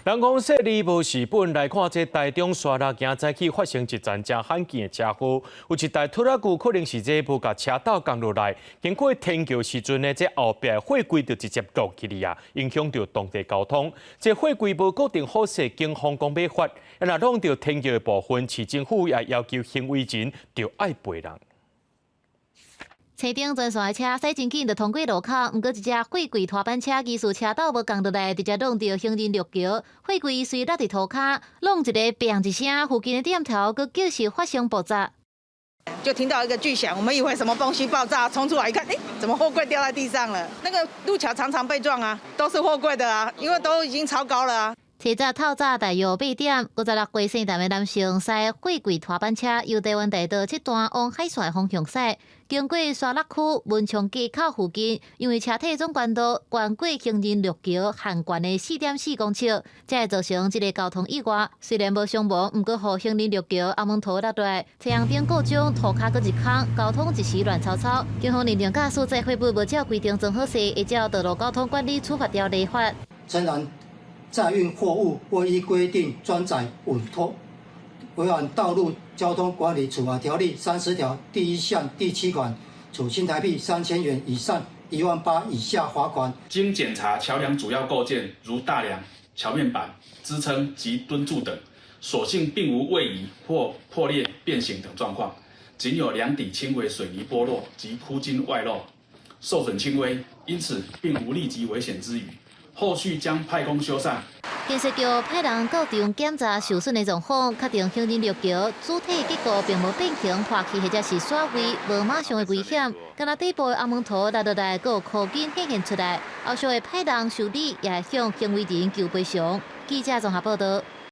人讲说你无是本来看这台中沙拉行早起发生一桩真罕见的车祸，有一台拖拉机可能是这无甲车道降落来，经过天桥时阵呢，这后壁货柜就直接落去哩啊，影响到当地交通。这货柜无固定好势，警方讲要发，若弄到天桥的部分，市政府也要求行为人就爱赔人。车顶专线的车驶真紧，就通过路口，毋过一只货柜拖板车疑似车道无降落来，直接弄到行人绿桥，货柜随落伫涂骹，弄一个“砰”一声，附近的店头佫继续发生爆炸。就听到一个巨响，我们以为什么东西爆炸，冲出来一看，怎么货柜掉在地上了？那个路桥常常被撞啊，都是货柜的啊，因为都已经超高了啊。提早透早大约8点，56岁姓陈的男性驶货柜拖板车由台湾大道7段往海线方向驶，经过沙勒区文昌街口附近，因为车体总高度越过行人绿桥限悬的4.4公尺，才会造成这个交通意外。虽然无伤亡，不过互行人绿桥阿门头落来，车厢顶各种涂骹搁一空，交通一时乱糟糟。警方认定驾驶在货物无照规定装好势，会照道路交通管理处罚条例法。诚然，载运货物未依规定装载稳拖，违反道路交通管理处罚条例30条第1项第7款，处新台币3000元以上18000以下罚款。经检查桥梁主要构件如大梁、桥面板、支撑及墩柱等，所幸并无位移或破裂、变形等状况，仅有梁底轻微水泥剥落及箍筋外露，受损轻微，因此并无立即危险之虞。后续将派工修缮。建设局派人到场检查受损的状况，确定行人绿桥主体结构并无变形、破去或者是甩位，无马上的危险。敢若底部的阿门头落落来，佫有箍筋显现出来，后续会派人修理，也会向行为人求赔偿。记者综合报道。